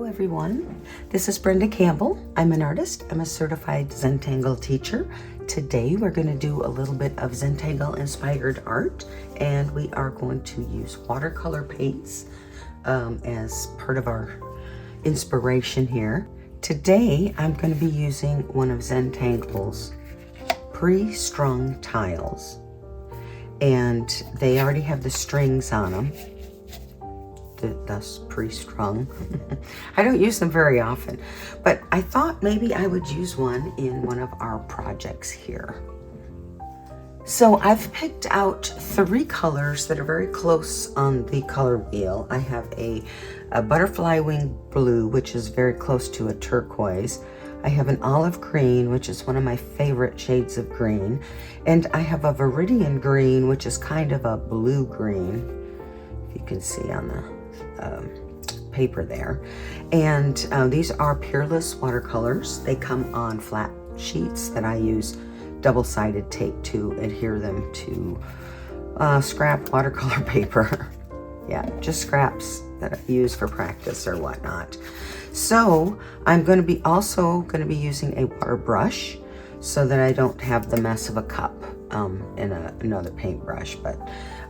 everyone. This is Brenda Campbell. I'm an artist. I'm a certified Zentangle teacher. Today we're going to do a little bit of Zentangle inspired art, and we are going to use watercolor paints as part of our inspiration here. Today I'm going to be using one of Zentangle's pre-strung tiles, and they already have the strings on them. Thus pre-strung. I don't use them very often, but I thought maybe I would use one in one of our projects here. So I've picked out 3 colors that are very close on the color wheel. I have a butterfly wing blue, which is very close to a turquoise. I have an olive green, which is one of my favorite shades of green. And I have a viridian green, which is kind of a blue green, if you can see on the paper there. And these are Peerless watercolors. They come on flat sheets that I use double-sided tape to adhere them to scrap watercolor paper. Yeah, just scraps that I use for practice or whatnot. So I'm going to be using a water brush so that I don't have the mess of a cup and another paintbrush. But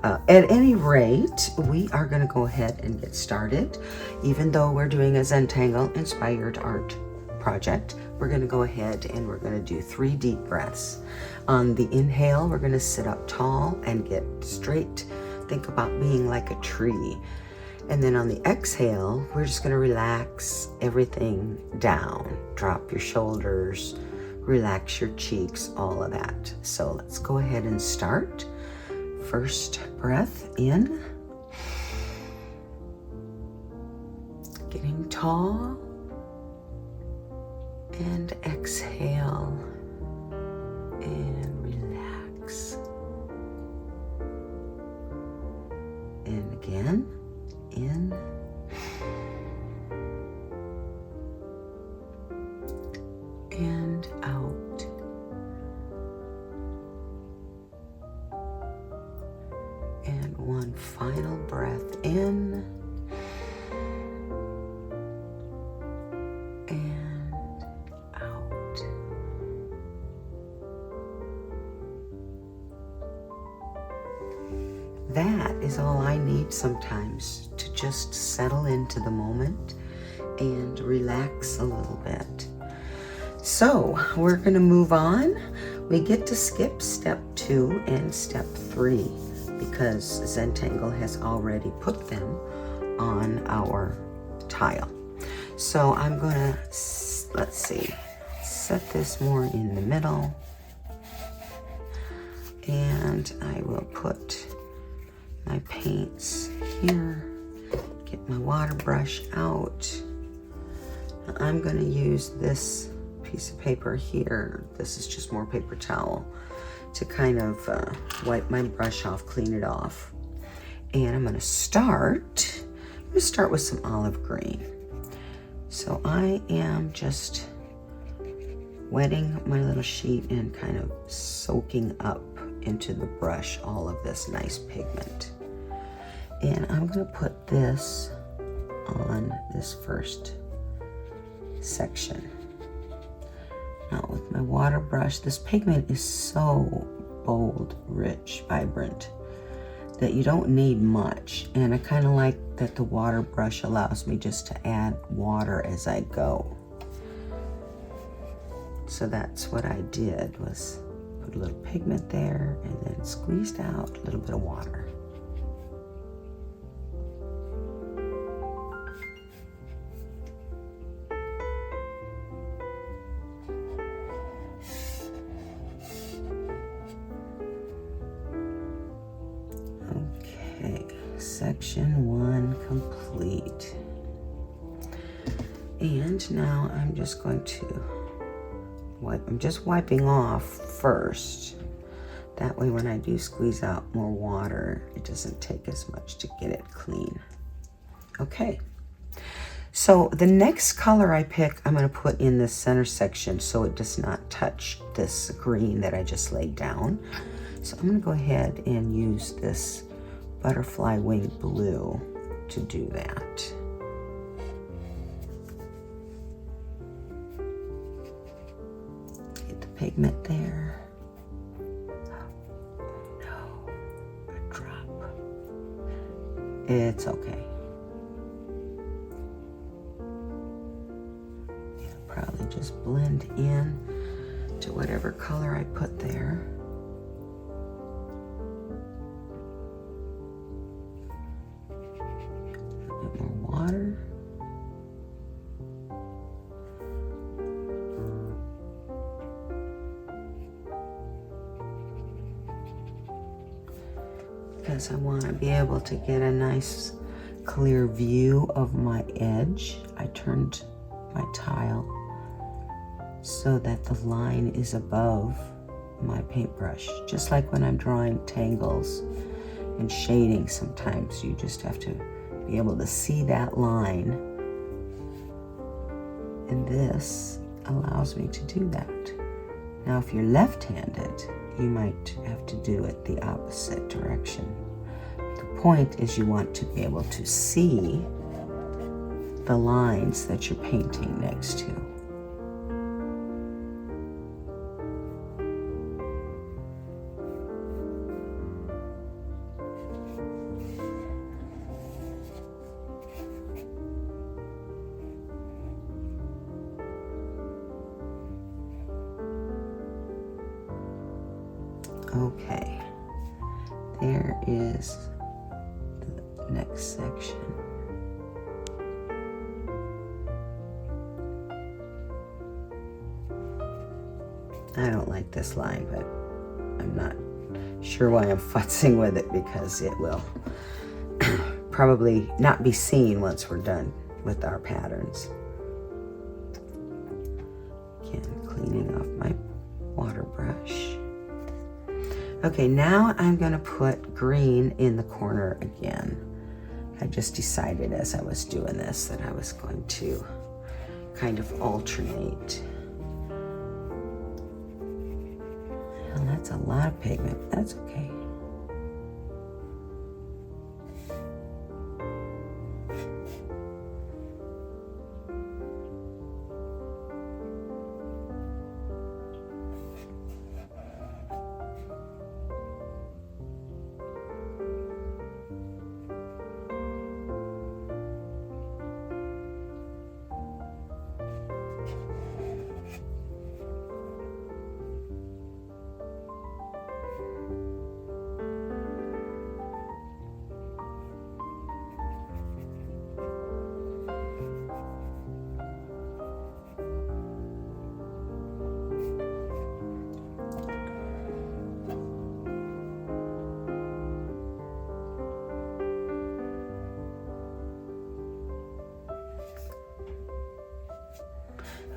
at any rate, we are going to go ahead and get started. Even though we're doing a Zentangle inspired art project, we're going to go ahead and we're going to do 3 deep breaths. On the inhale, we're going to sit up tall and get straight. Think about being like a tree. And then on the exhale, we're just going to relax everything down. Drop your shoulders, relax your cheeks, all of that. So let's go ahead and start. First breath in, getting tall, and exhale and relax. And again, in, and out. And one final breath in, and out. That is all I need sometimes to just settle into the moment and relax a little bit. So we're going to move on. We get to skip step 2 and step 3 because Zentangle has already put them on our tile. So I'm going to, let's see, set this more in the middle, and I will put my paints here, get my water brush out. I'm going to use this piece of paper here. This is just more paper towel to kind of wipe my brush off, clean it off. And I'm going to start with some olive green. So I am just wetting my little sheet and kind of soaking up into the brush all of this nice pigment. And I'm going to put this on this first section. Now with my water brush, this pigment is so bold, rich, vibrant that you don't need much. And I kind of like that the water brush allows me just to add water as I go. So that's what I did, was put a little pigment there and then squeezed out a little bit of water. Section 1 complete. And now I'm just going to I'm just wiping off first. That way when I do squeeze out more water, it doesn't take as much to get it clean. Okay. So the next color I pick, I'm going to put in the center section so it does not touch this green that I just laid down. So I'm going to go ahead and use this butterfly wing blue to do that. pigment there. No, a drop. It's okay. It'll probably just blend in to whatever color I put there. A bit more water. Because I want to be able to get a nice clear view of my edge. I turned my tile so that the line is above my paintbrush. Just like when I'm drawing tangles and shading, sometimes you just have to be able to see that line. And this allows me to do that. Now, if you're left-handed, you might have to do it the opposite direction. The point is you want to be able to see the lines that you're painting next to. Okay, there is the next section. I don't like this line, but I'm not sure why I'm futzing with it, because it will probably not be seen once we're done with our patterns. Again, cleaning off my water brush. Okay, now I'm going to put green in the corner again. I just decided as I was doing this that I was going to kind of alternate. Well, that's a lot of pigment. That's okay.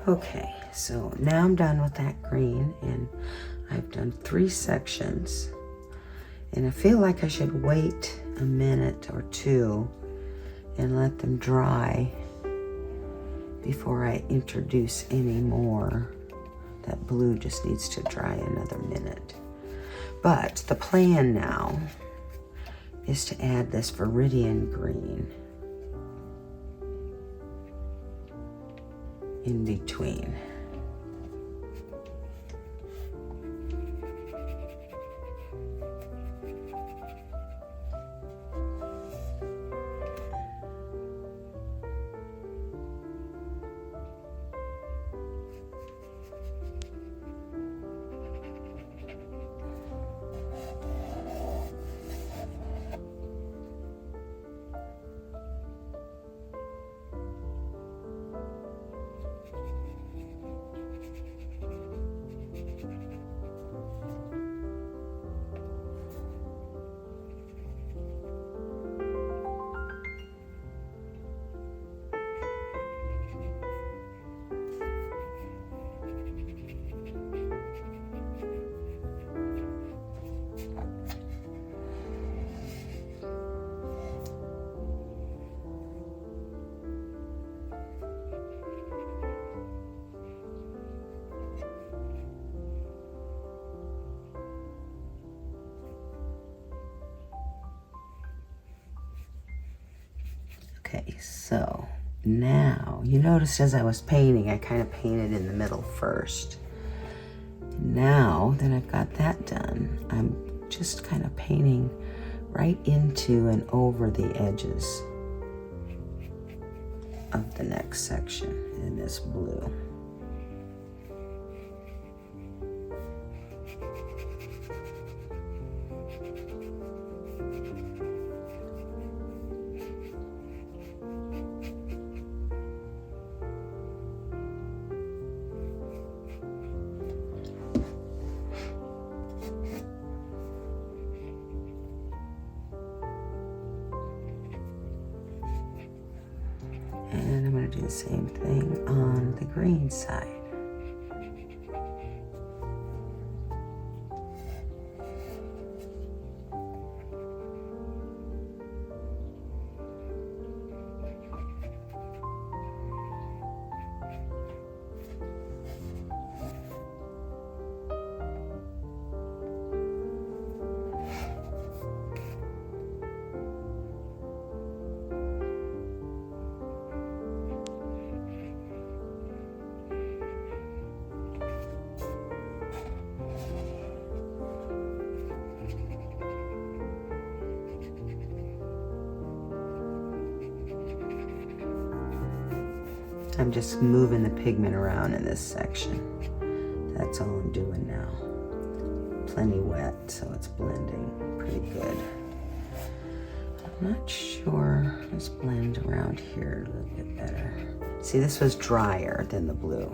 Okay, so now I'm done with that green, and I've done 3 sections, and I feel like I should wait a minute or 2 and let them dry before I introduce any more. That blue just needs to dry another minute. But the plan now is to add this Viridian green in between. Okay, so now you noticed as I was painting, I kind of painted in the middle first. now that I've got that done, I'm just kind of painting right into and over the edges of the next section in this blue. And I'm going to do the same thing on the green side. I'm just moving the pigment around in this section. That's all I'm doing now. Plenty wet, so it's blending pretty good. I'm not sure. Let's blend around here a little bit better. See, this was drier than the blue,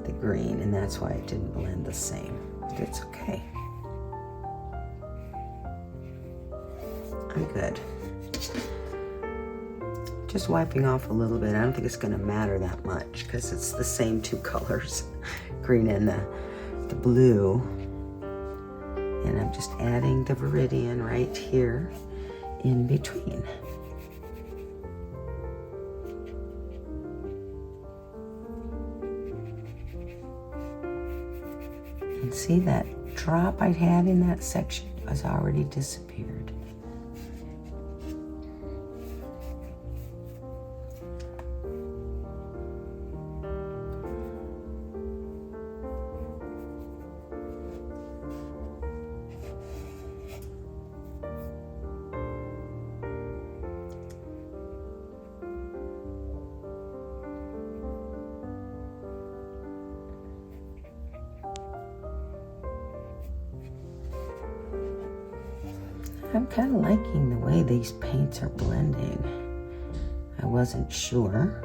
the green, and that's why it didn't blend the same. But it's okay. I'm good. Just wiping off a little bit. I don't think it's going to matter that much because it's the same two colors, green and the blue. And I'm just adding the viridian right here in between. And see, that drop I had in that section has already disappeared. I'm kind of liking the way these paints are blending. I wasn't sure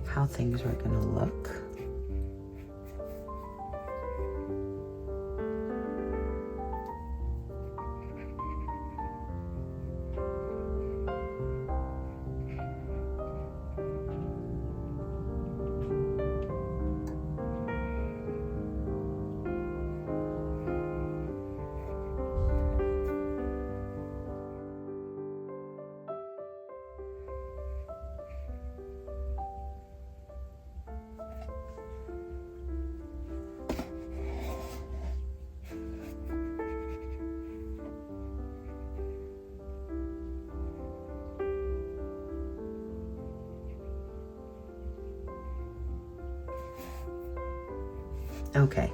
how things were going to look. Okay,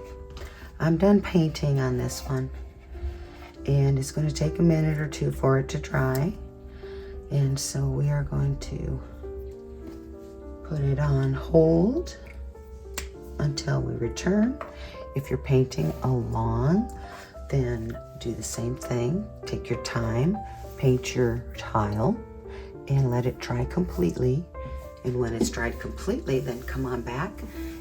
I'm done painting on this one, and it's going to take a minute or two for it to dry, and so we are going to put it on hold until we return. If you're painting along, then do the same thing. Take your time, paint your tile, and let it dry completely. And when it's dried completely, then come on back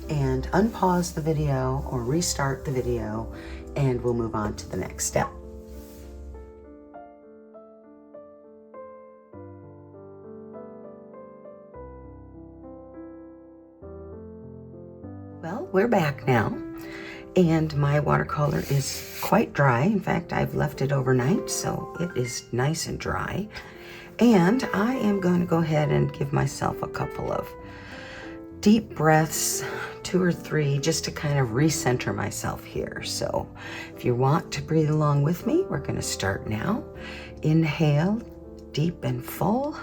and unpause the video or restart the video, and we'll move on to the next step. Well, we're back now, and my watercolor is quite dry. In fact, I've left it overnight, so it is nice and dry. And I am going to go ahead and give myself a couple of deep breaths, 2 or 3, just to kind of recenter myself here. So if you want to breathe along with me, we're going to start now. Inhale, deep and full.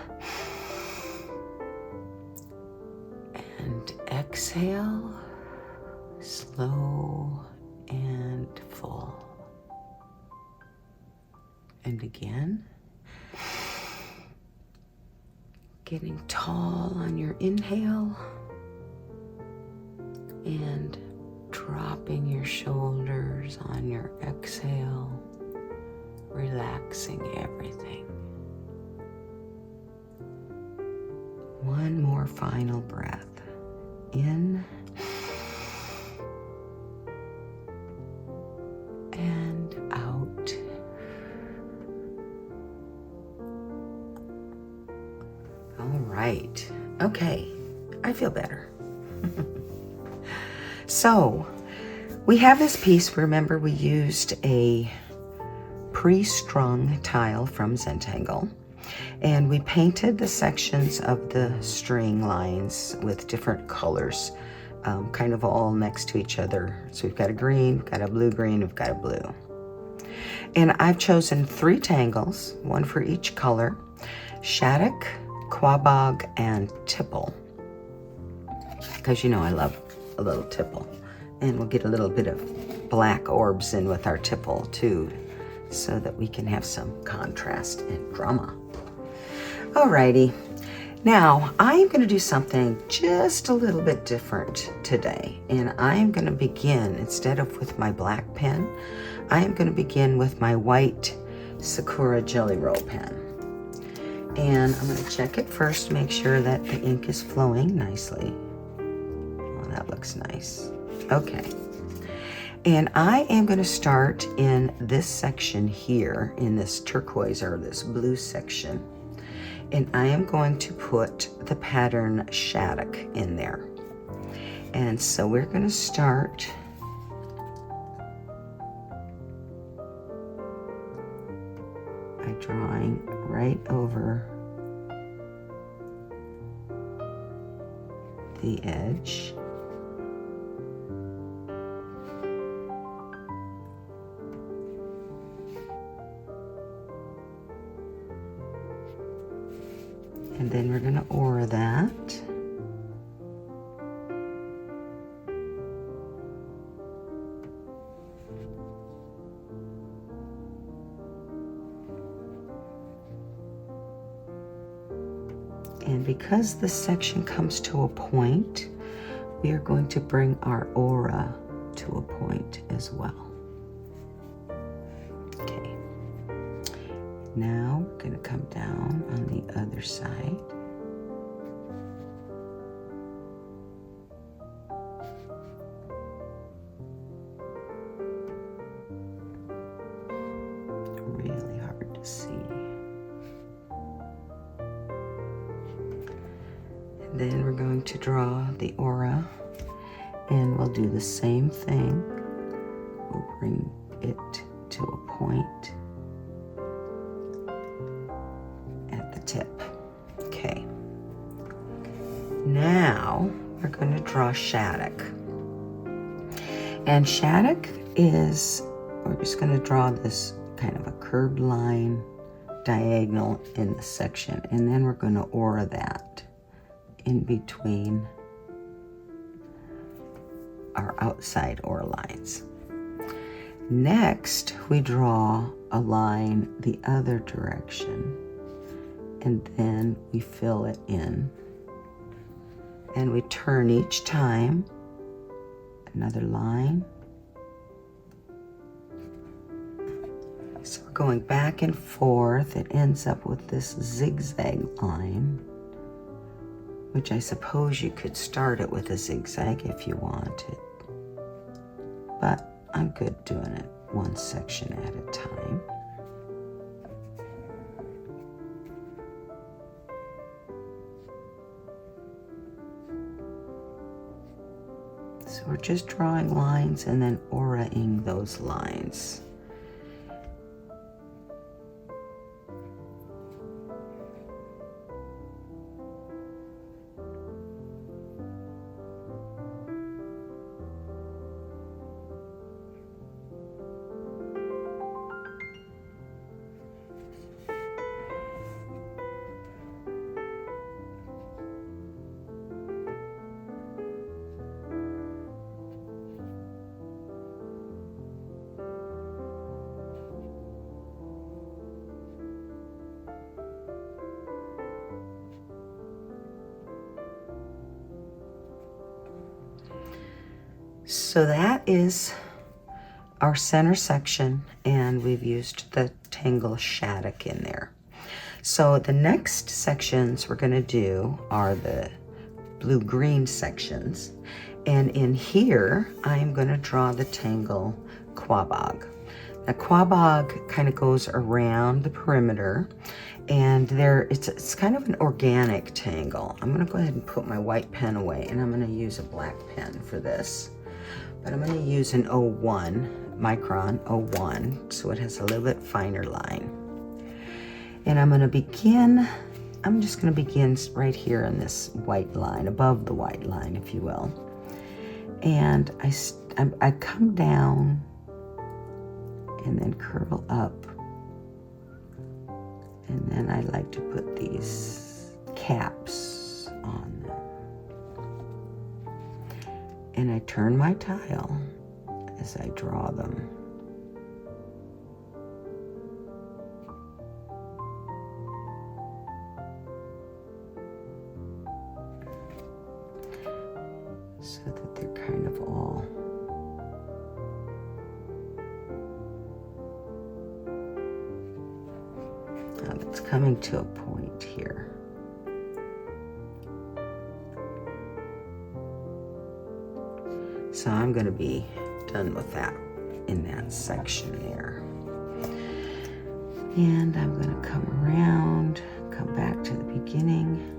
And exhale, Slow and full. And again. Getting tall on your inhale and dropping your shoulders on your exhale, relaxing everything. One more final breath. In and out. All right. Okay. I feel better. So, we have this piece. Remember, we used a pre-strung tile from Zentangle, and we painted the sections of the string lines with different colors, kind of all next to each other. So we've got a green, we've got a blue-green, we've got a blue. And I've chosen 3 tangles, one for each color: Shattuck, Quabog, and Tipple. Because you know I love a little tipple. And we'll get a little bit of black orbs in with our tipple too, so that we can have some contrast and drama. Alrighty, now I'm going to do something just a little bit different today, and I'm going to begin, instead of with my black pen, I am going to begin with my white Sakura Jelly Roll pen. And I'm going to check it first to make sure that the ink is flowing nicely. Oh, that looks nice. Okay. And I am going to start in this section here, in this turquoise or this blue section. And I am going to put the pattern Shattuck in there. And so we're going to start by drawing right over the edge. And then we're going to aura that. And because this section comes to a point, we are going to bring our aura to a point as well. Okay. Now we're going to come down on the other side. Really hard to see. And then we're going to draw the aura, and we'll do the same thing. We'll bring it to a point at the tip. Okay. Now we're going to draw Shattuck. And Shattuck is, we're just going to draw this kind of a curved line diagonal in the section, and then we're going to aura that in between our outside aura lines. Next, we draw a line the other direction, and then we fill it in, and we turn each time. Another line. So we're going back and forth. It ends up with this zigzag line, which I suppose you could start it with a zigzag if you wanted, but I'm good doing it one section at a time. So we're just drawing lines and then auraing those lines. So that is our center section, and we've used the Tangle Shattuck in there. So the next sections we're going to do are the blue-green sections, and in here I'm going to draw the Tangle Quabog. Now Quabog kind of goes around the perimeter, and there it's kind of an organic tangle. I'm going to go ahead and put my white pen away, and I'm going to use a black pen for this. But I'm going to use an 01, micron 01, so it has a little bit finer line. And I'm just going to begin right here in this white line, above the white line, if you will. And I come down and then curl up. And then I like to put these caps on them. And I turn my tile as I draw them. So that they're kind of all it's coming to a point here. So I'm going to be done with that in that section there. And I'm going to come around, come back to the beginning.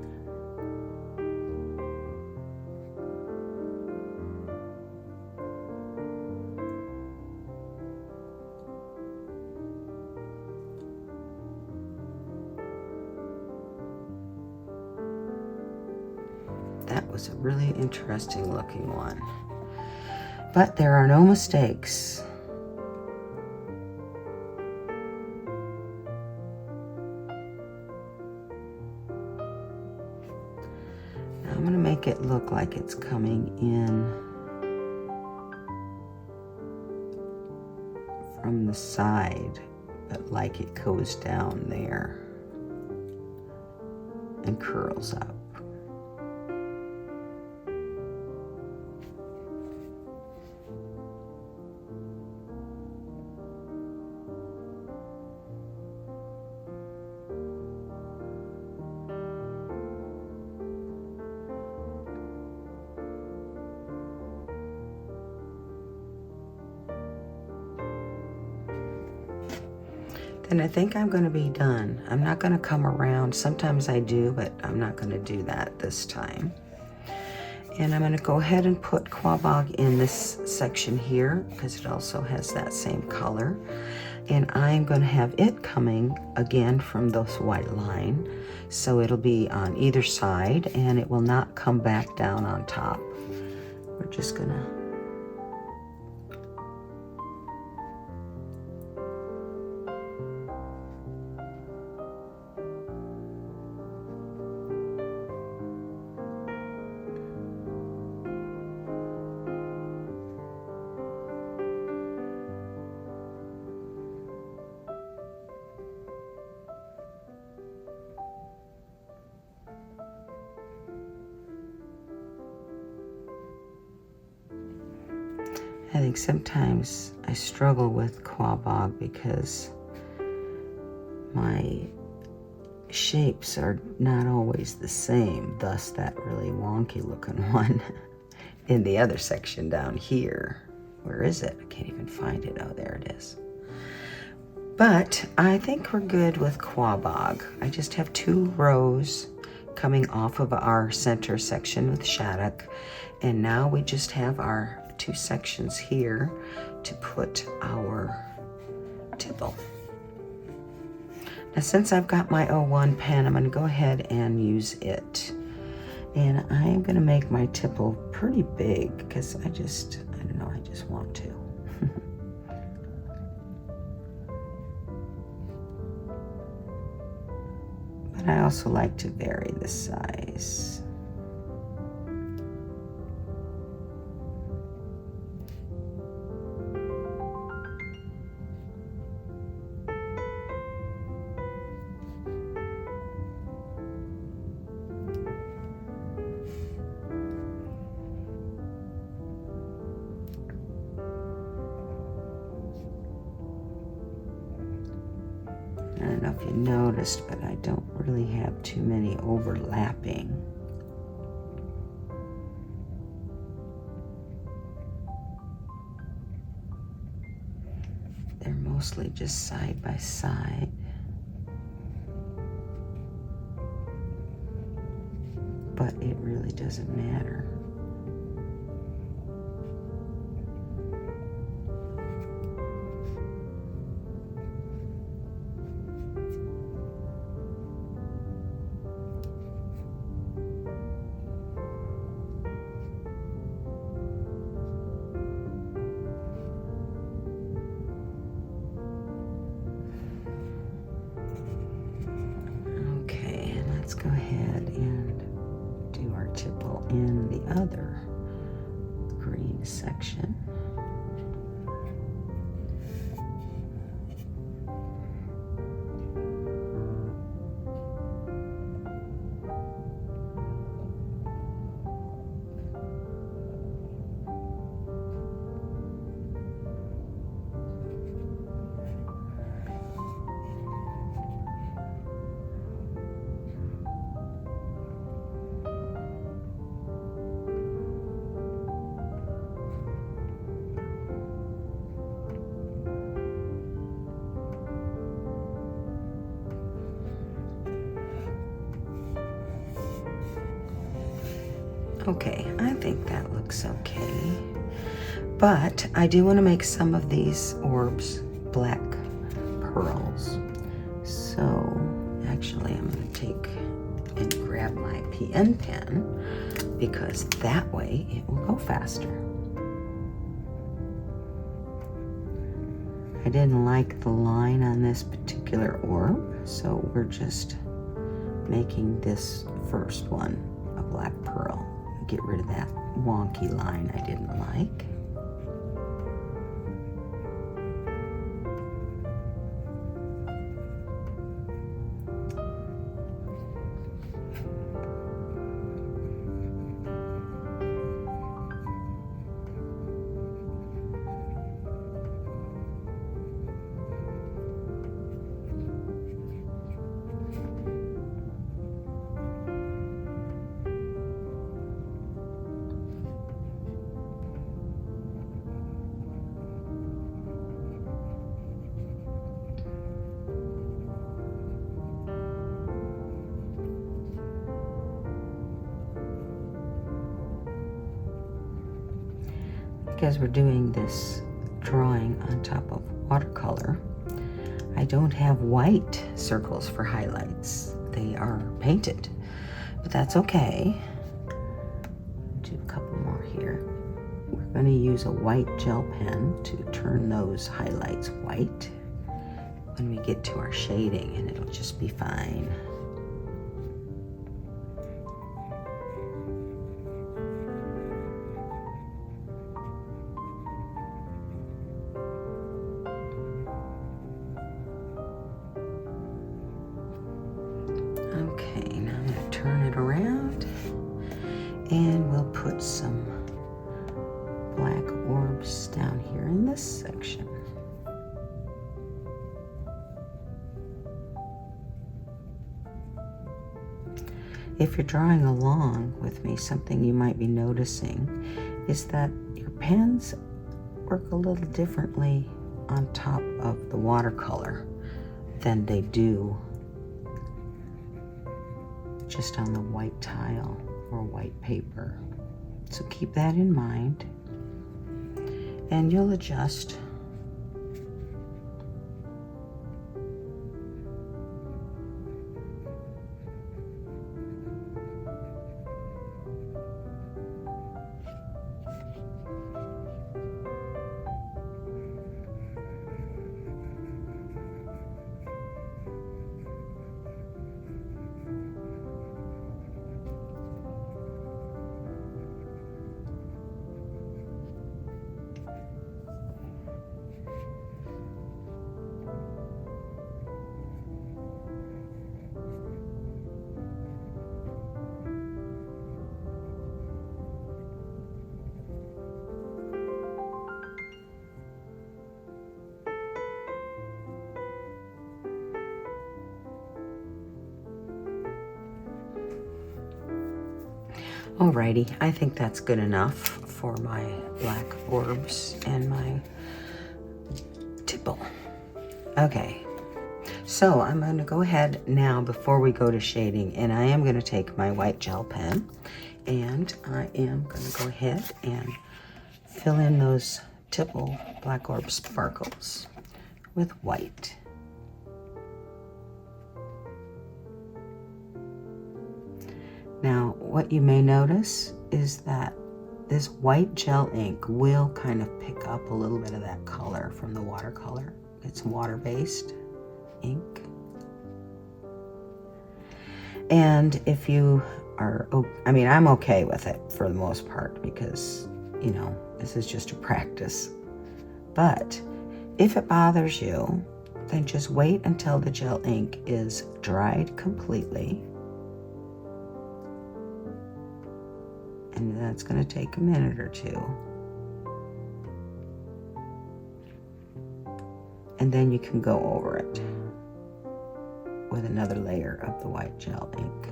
That was a really interesting looking one. But there are no mistakes. Now I'm going to make it look like it's coming in from the side, but like it goes down there and curls up. And I think I'm going to be done. I'm not going to come around. Sometimes I do, but I'm not going to do that this time. And I'm going to go ahead and put Quabog in this section here because it also has that same color. And I'm going to have it coming again from this white line. So it'll be on either side and it will not come back down on top. We're just going to I think sometimes I struggle with Quabog because my shapes are not always the same, thus that really wonky looking one in the other section down here. Where is it? I can't even find it. Oh, there it is. But I think we're good with Quabog. I just have 2 rows coming off of our center section with Shattuck, and now we just have our 2 sections here to put our tipple. Now since I've got my 01 pen, I'm going to go ahead and use it. And I'm going to make my tipple pretty big because I don't know, I just want to. But I also like to vary the size. don't know if you noticed, but I don't really have too many overlapping. They're mostly just side by side. But it really doesn't matter. Okay, and let's go ahead and do our tipple in the other green section. Okay, I think that looks okay. But I do want to make some of these orbs black pearls. So actually I'm going to take and grab my PN pen because that way it will go faster. I didn't like the line on this particular orb, so we're just making this first one a black pearl. Get rid of that wonky line I didn't like. Because we're doing this drawing on top of watercolor, I don't have white circles for highlights. They are painted, but that's okay. Do a couple more here. We're going to use a white gel pen to turn those highlights white when we get to our shading, and it'll just be fine. Okay, now I'm going to turn it around and we'll put some black orbs down here in this section. If you're drawing along with me, something you might be noticing is that your pens work a little differently on top of the watercolor than they do just on the white tile or white paper. So keep that in mind and you'll adjust. Alrighty, I think that's good enough for my black orbs and my tipple. Okay, so I'm going to go ahead now before we go to shading, and I am going to take my white gel pen, and I am going to go ahead and fill in those tipple black orb sparkles with white. Now, what you may notice is that this white gel ink will kind of pick up a little bit of that color from the watercolor. It's water-based ink. And if you are, I mean, I'm okay with it for the most part because, you know, this is just a practice. But if it bothers you, then just wait until the gel ink is dried completely. And that's going to take a minute or two. And then you can go over it with another layer of the white gel ink.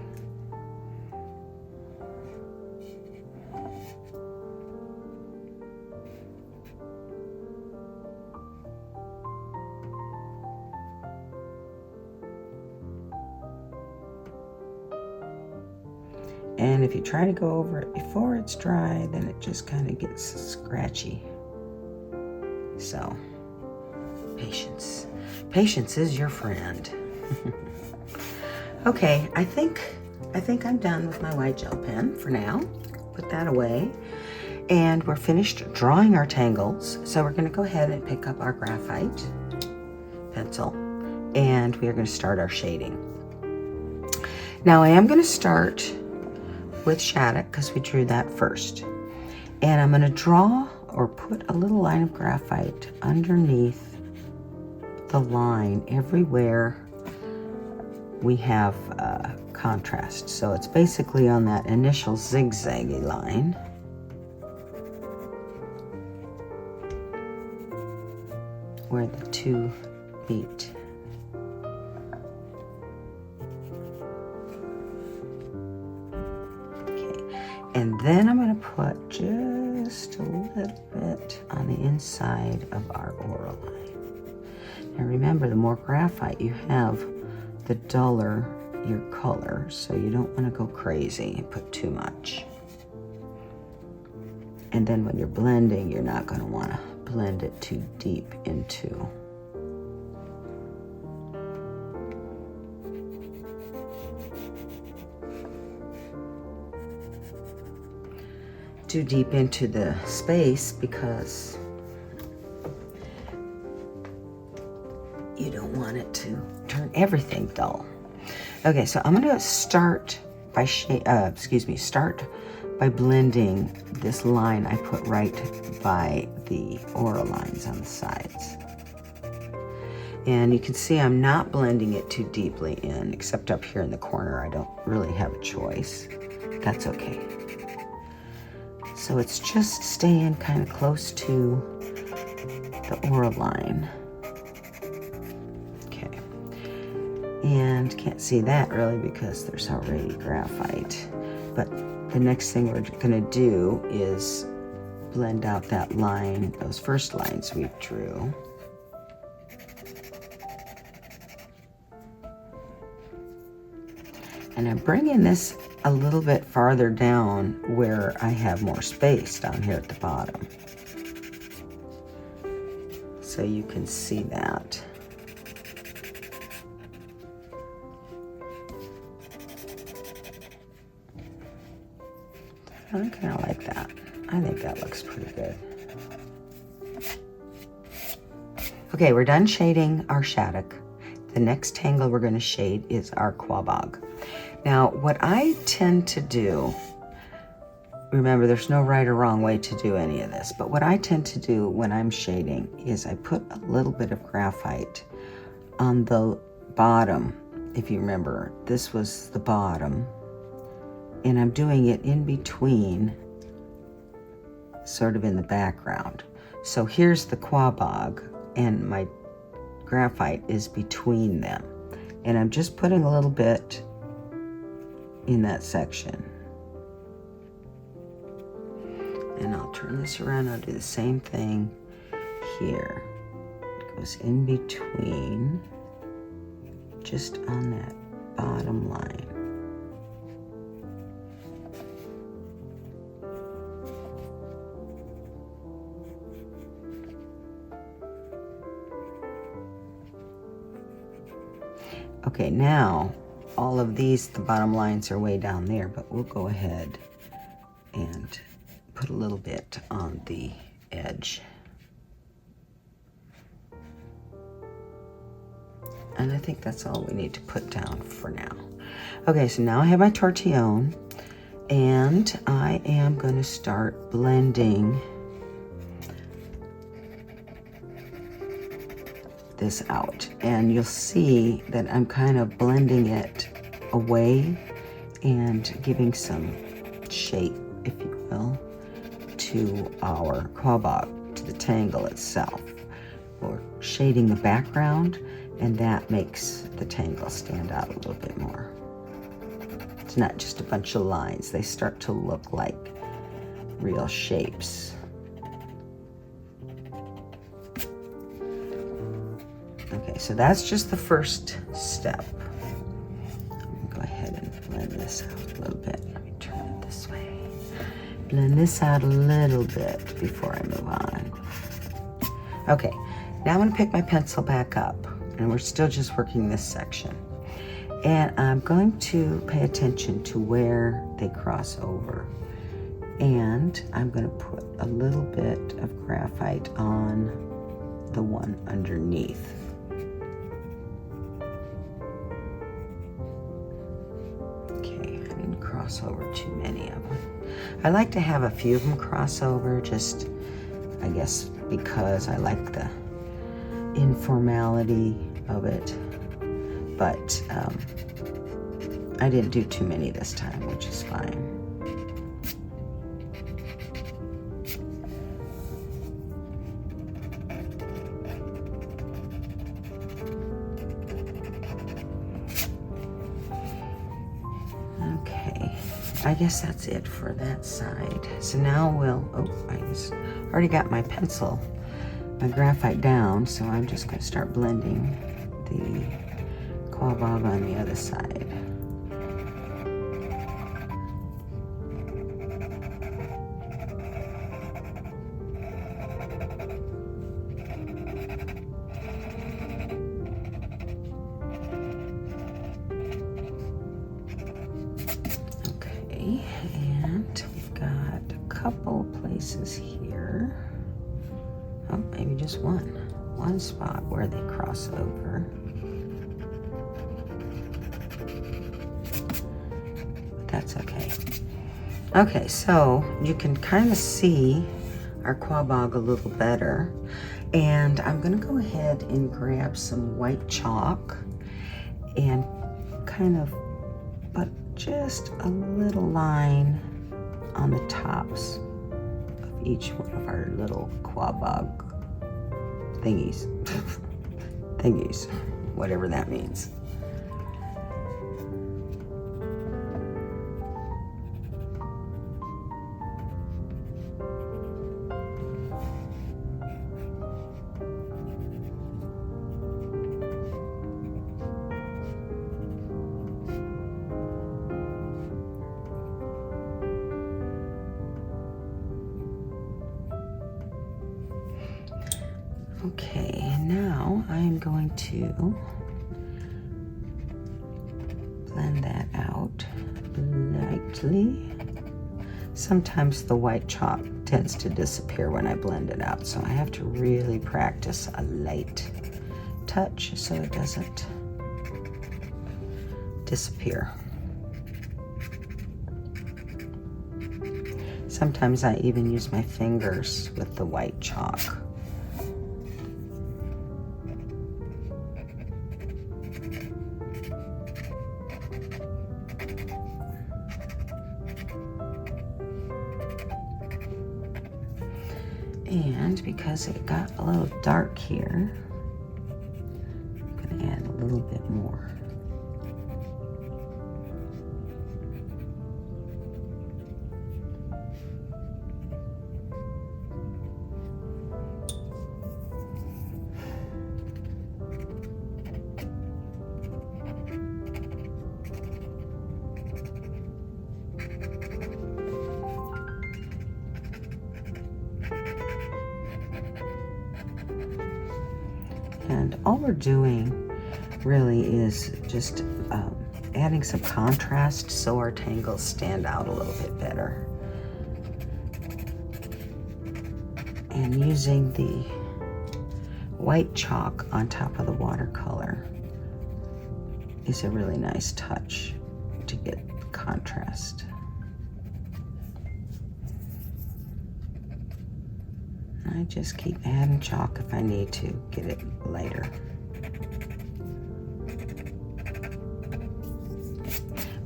And if you try to go over it before it's dry, then it just kind of gets scratchy. So, patience. Patience is your friend. Okay, I think I'm done with my white gel pen for now. Put that away. And we're finished drawing our tangles. So we're gonna go ahead and pick up our graphite pencil, and we are gonna start our shading. Now I am gonna start with Shattuck because we drew that first. And I'm going to draw or put a little line of graphite underneath the line everywhere we have contrast. So it's basically on that initial zigzaggy line. Where the two meet. And then I'm going to put just a little bit on the inside of our aura line. Now remember, the more graphite you have, the duller your color, so you don't want to go crazy and put too much. And then when you're blending, you're not going to want to blend it too deep into. Too deep into the space because you don't want it to turn everything dull. Okay, so I'm going to start by start by blending this line I put right by the aura lines on the sides. And you can see I'm not blending it too deeply in, except up here in the corner. I don't really have a choice. That's okay. So it's just staying kind of close to the aura line. Okay. And can't see that really because there's already graphite. But the next thing we're going to do is blend out that line, those first lines we drew. And I'm bringing this a little bit farther down where I have more space down here at the bottom. So you can see that. I kind of like that. I think that looks pretty good. Okay, we're done shading our Shattuck. The next tangle we're going to shade is our Quabog. Now, what I tend to do, remember there's no right or wrong way to do any of this, but what I tend to do when I'm shading is I put a little bit of graphite on the bottom. If you remember, this was the bottom, and I'm doing it in between, sort of in the background. So here's the Quabog, and my graphite is between them. And I'm just putting a little bit in that section. turn this around, I'll do the same thing here. It goes in between, just on that bottom line. Okay, now all of these, the bottom lines are way down there, but we'll go ahead and put a little bit on the edge. And I think that's all we need to put down for now. Okay, so now I have my tortillon, and I am going to start blending this out. And you'll see that I'm kind of blending it away and giving some shape, if you will, to our quabog, to the tangle itself. We're shading the background, and that makes the tangle stand out a little bit more. It's not just a bunch of lines. They start to look like real shapes. Okay, so that's just the first step. I'm gonna go ahead and blend this out a little bit. Let me turn it this way. Blend this out a little bit before I move on. Okay, now I'm gonna pick my pencil back up, and we're still just working this section. And I'm going to pay attention to where they cross over. And I'm gonna put a little bit of graphite on the one underneath. Cross over too many of them. I like to have a few of them cross over, just, I guess, because I like the informality of it. But I didn't do too many this time, which is fine. I guess that's it for that side. So now I just already got my pencil, my graphite down, so I'm just going to start blending the quabog on the other side. And we've got a couple places here. Oh, maybe just one spot where they cross over. But that's okay. Okay, so you can kind of see our quabog a little better. And I'm gonna go ahead and grab some white chalk and kind of put just a little line on the tops of each one of our little quabog thingies. Thingies, whatever that means. Okay, and now I'm going to blend that out lightly. Sometimes the white chalk tends to disappear when I blend it out, so I have to really practice a light touch so it doesn't disappear. Sometimes I even use my fingers with the white chalk. And because it got a little dark here, I'm going to add a little bit more. And all we're doing really is just adding some contrast so our tangles stand out a little bit better. And using the white chalk on top of the watercolor is a really nice touch to get contrast. I just keep adding chalk if I need to get it lighter.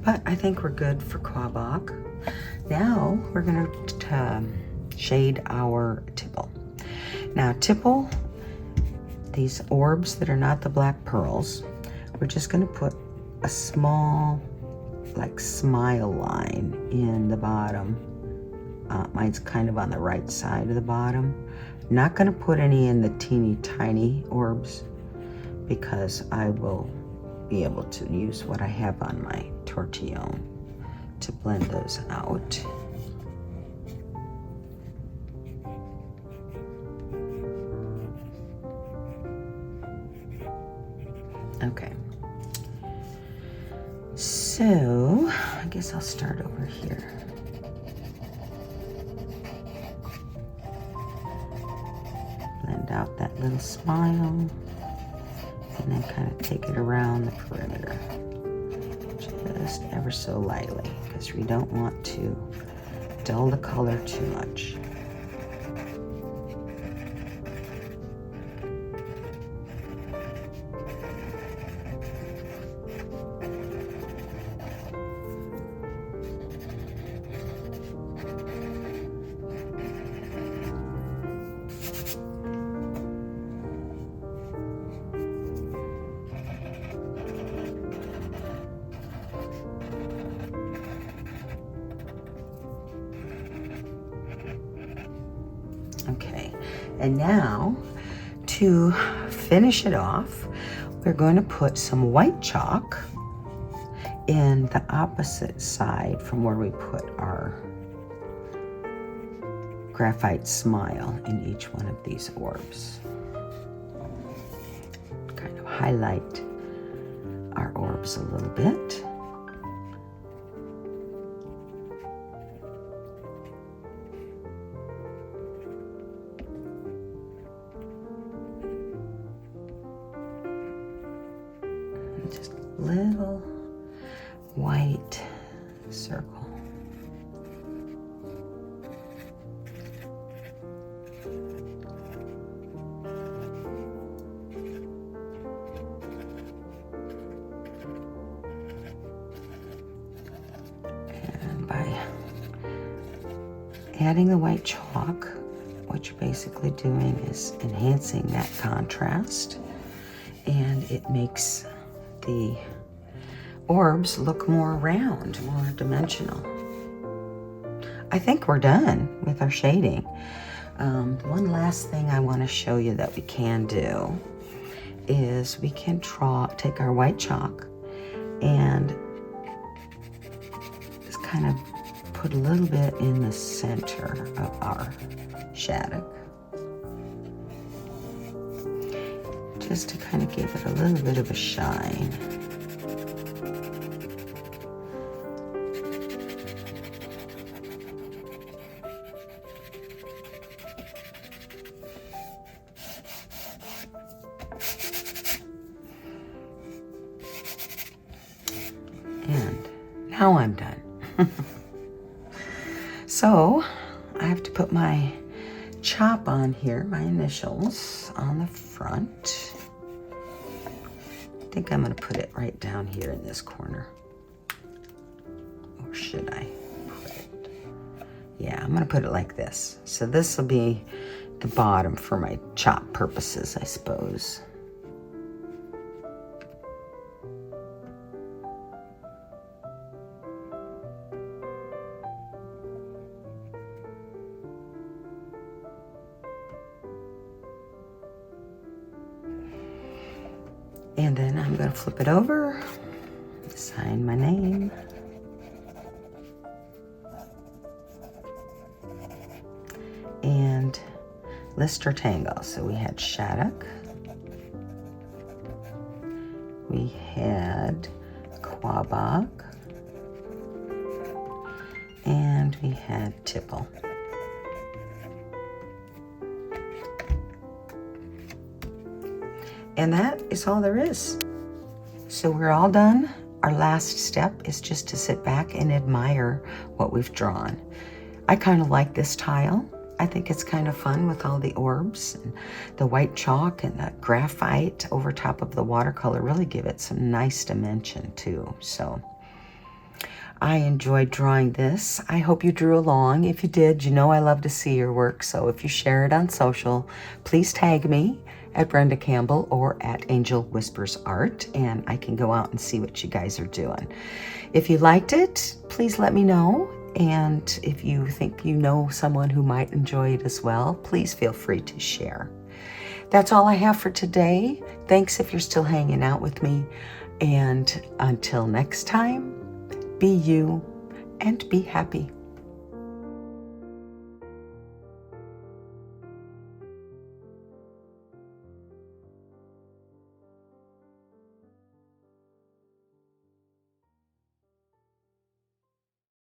But I think we're good for Quabog. Now we're gonna shade our tipple. Now tipple, these orbs that are not the black pearls, we're just gonna put a small, like, smile line in the bottom. Mine's kind of on the right side of the bottom. Not gonna put any in the teeny tiny orbs because I will be able to use what I have on my tortillon to blend those out. Okay. So, I guess I'll start over here. Blend out that little smile, and then kind of take it around the perimeter, just ever so lightly, because we don't want to dull the color too much. Okay, and now to finish it off, we're going to put some white chalk in the opposite side from where we put our graphite smile in each one of these orbs. Kind of highlight our orbs a little bit. Just a little white circle. And by adding the white chalk, what you're basically doing is enhancing that contrast, and it makes the orbs look more round, more dimensional. I think we're done with our shading. One last thing I want to show you that we can do is we can take our white chalk and just kind of put a little bit in the center of our shaddock, just to kind of give it a little bit of a shine. And now I'm done. So I have to put my chop on here, my initials on the front. I think I'm going to put it right down here in this corner. Or should I put it? Yeah, I'm going to put it like this. So this will be the bottom for my chop purposes, I suppose. And then I'm going to flip it over, sign my name. And list our tangles. So we had shaddock, we had Quabog, and we had Tipple. And that is all there is. So we're all done. Our last step is just to sit back and admire what we've drawn. I kind of like this tile. I think it's kind of fun with all the orbs and the white chalk and the graphite over top of the watercolor really give it some nice dimension too. So I enjoyed drawing this. I hope you drew along. If you did, you know I love to see your work. So if you share it on social, please tag me at Brenda Campbell or at Angel Whispers Art, and I can go out and see what you guys are doing. If you liked it, please let me know. And if you think you know someone who might enjoy it as well, please feel free to share. That's all I have for today. Thanks if you're still hanging out with me. And until next time, be you and be happy.